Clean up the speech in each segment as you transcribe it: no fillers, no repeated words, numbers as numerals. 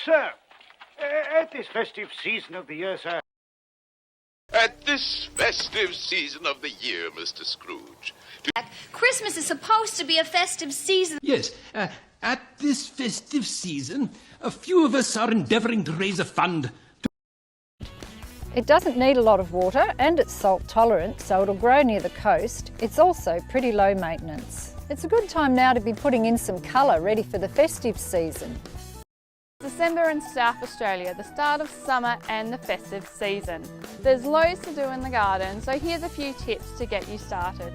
Sir, at this festive season of the year, sir. At this festive season of the year, Mr. Scrooge. Christmas is supposed to be a festive season. Yes, at this festive season, a few of us are endeavouring to raise a fund. It doesn't need a lot of water and it's salt tolerant, so it'll grow near the coast. It's also pretty low maintenance. It's a good time now to be putting in some colour ready for the festive season. December in South Australia, the start of summer and the festive season. There's loads to do in the garden, so here's a few tips to get you started.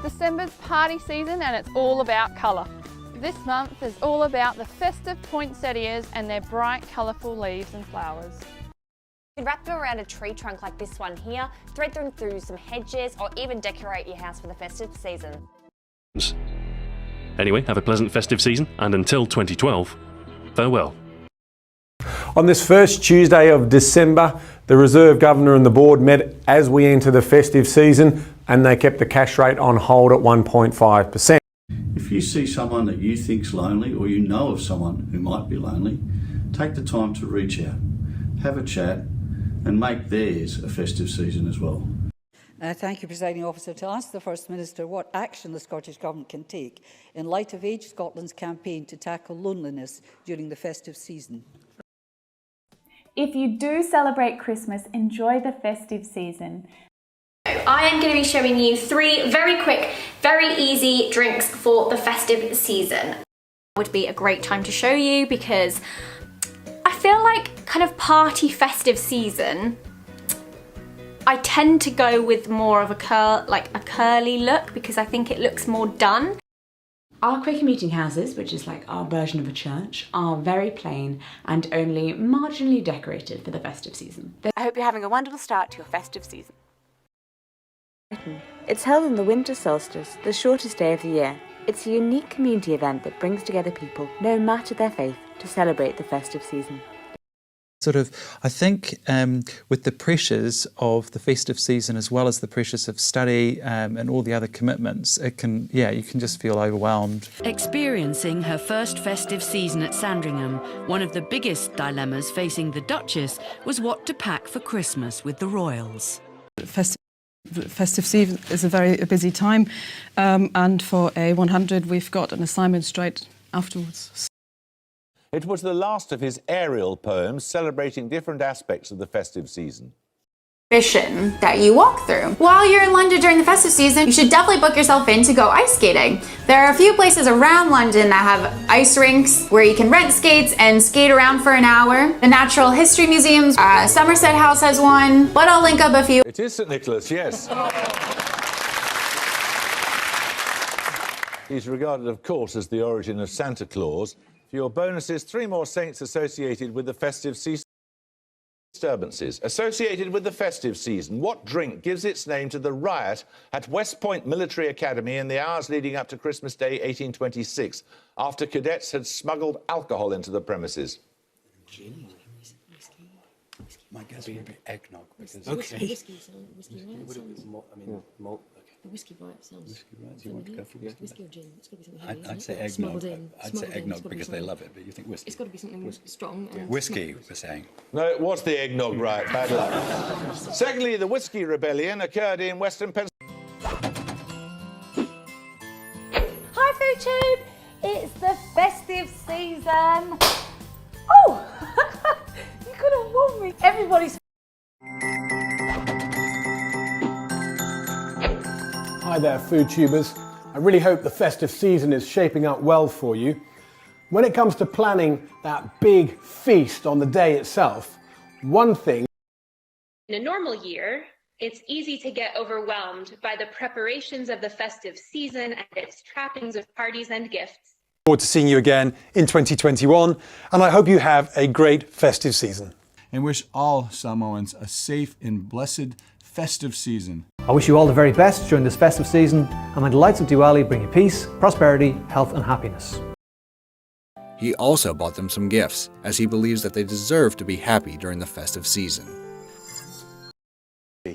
December's party season and it's all about colour. This month is all about the festive poinsettias and their bright, colourful leaves and flowers. You can wrap them around a tree trunk like this one here, thread them through some hedges, or even decorate your house for the festive season. Anyway, have a pleasant festive season, and until 2012, farewell. On this first Tuesday of December, the Reserve Governor and the Board met as we enter the festive season, and they kept the cash rate on hold at 1.5%. If you see someone that you think's lonely, or you know of someone who might be lonely, take the time to reach out, have a chat, and make theirs a festive season as well. Thank you, Presiding Officer. To ask the First Minister what action the Scottish Government can take in light of Age Scotland's campaign to tackle loneliness during the festive season. If you do celebrate Christmas, enjoy the festive season. I am going to be showing you 3 very quick, very easy drinks for the festive season. Would be a great time to show you because I feel like kind of party festive season, I tend to go with more of a curly look because I think it looks more done. Our Quaker meeting houses, which is like our version of a church, are very plain and only marginally decorated for the festive season. I hope you're having a wonderful start to your festive season. It's held on the winter solstice, the shortest day of the year. It's a unique community event that brings together people, no matter their faith, to celebrate the festive season. I think with the pressures of the festive season as well as the pressures of study and all the other commitments, you can just feel overwhelmed. Experiencing her first festive season at Sandringham, one of the biggest dilemmas facing the Duchess was what to pack for Christmas with the royals. Festive season is a very busy time, and for A100 we've got an assignment straight afterwards. It was the last of his aerial poems celebrating different aspects of the festive season. Tradition that you walk through. While you're in London during the festive season, you should definitely book yourself in to go ice skating. There are a few places around London that have ice rinks where you can rent skates and skate around for an hour. The Natural History Museums, Somerset House has one, but I'll link up a few. It is St Nicholas, yes. He's regarded, of course, as the origin of Santa Claus. For your bonuses, 3 more saints associated with the festive season. Disturbances associated with the festive season. What drink gives its name to the riot at West Point Military Academy in the hours leading up to Christmas Day 1826, after cadets had smuggled alcohol into the premises? Gin? My guess would be eggnog. Because Okay. Whiskey, malt. The whiskey right sounds. Whiskey right. Do you want to go for whiskey? Whiskey or gin? It's got to be something heavy. I'd say eggnog. Smuggled in. I'd say eggnog because they love it, but you think whiskey? It's got to be something strong. And Whiskey, we're saying. No, it was the eggnog right. Bad luck. Secondly, the Whiskey Rebellion occurred in Western Pennsylvania. Hi, Food Tube! It's the festive season. Oh! You could have warned me. Everybody's. Hi there, Food Tubers. I really hope the festive season is shaping up well for you. When it comes to planning that big feast on the day itself, one thing. In a normal year, it's easy to get overwhelmed by the preparations of the festive season and its trappings of parties and gifts. Forward to seeing you again in 2021, and I hope you have a great festive season. And wish all Samoans a safe and blessed festive season. I wish you all the very best during this festive season, and may the lights of Diwali bring you peace, prosperity, health and happiness. He also bought them some gifts, as he believes that they deserve to be happy during the festive season.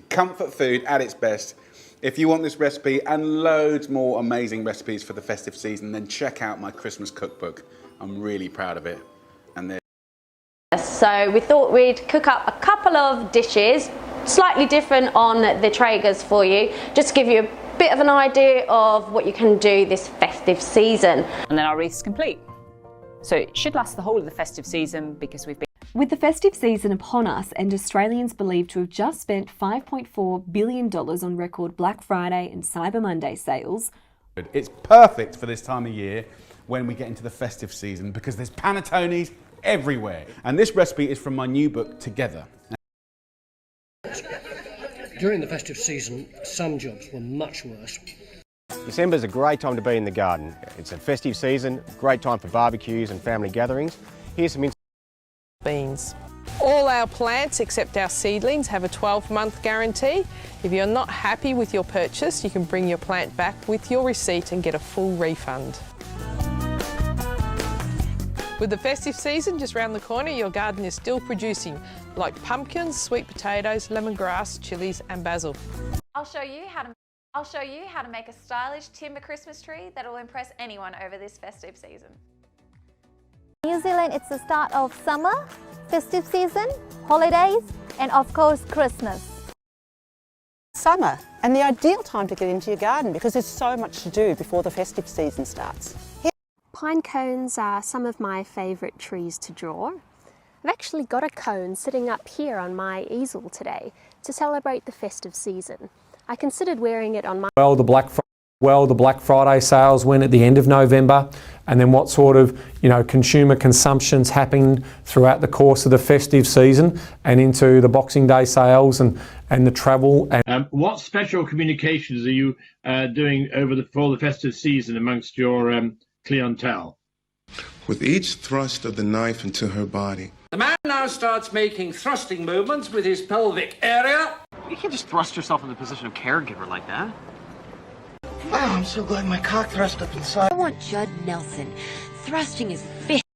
Comfort food at its best. If you want this recipe and loads more amazing recipes for the festive season, then check out my Christmas cookbook. I'm really proud of it. And so we thought we'd cook up a couple of dishes, slightly different on the Traegers for you, just to give you a bit of an idea of what you can do this festive season. And then our wreath's complete. So it should last the whole of the festive season because we've been... With the festive season upon us and Australians believed to have just spent $5.4 billion on record Black Friday and Cyber Monday sales. It's perfect for this time of year when we get into the festive season because there's panettones everywhere. And this recipe is from my new book, Together. During the festive season, some jobs were much worse. December's a great time to be in the garden. It's a festive season, great time for barbecues and family gatherings. Here's some beans. All our plants except our seedlings have a 12-month guarantee. If you're not happy with your purchase, you can bring your plant back with your receipt and get a full refund. With the festive season just round the corner, your garden is still producing, like pumpkins, sweet potatoes, lemongrass, chillies and basil. I'll show you how to make a stylish timber Christmas tree that will impress anyone over this festive season. New Zealand, it's the start of summer, festive season, holidays, and of course Christmas. Summer, and the ideal time to get into your garden because there's so much to do before the festive season starts. Pine cones are some of my favourite trees to draw. I've actually got a cone sitting up here on my easel today to celebrate the festive season. I considered wearing it on my... Well, the Black Friday sales went at the end of November, and then what sort of, consumer consumption's happened throughout the course of the festive season and into the Boxing Day sales and the travel. And what special communications are you doing for the festive season amongst your clientele? With each thrust of the knife into her body. The man now starts making thrusting movements with his pelvic area. You can't just thrust yourself in the position of caregiver like that. Wow, I'm so glad my cock thrust up inside. I want Judd Nelson thrusting his fist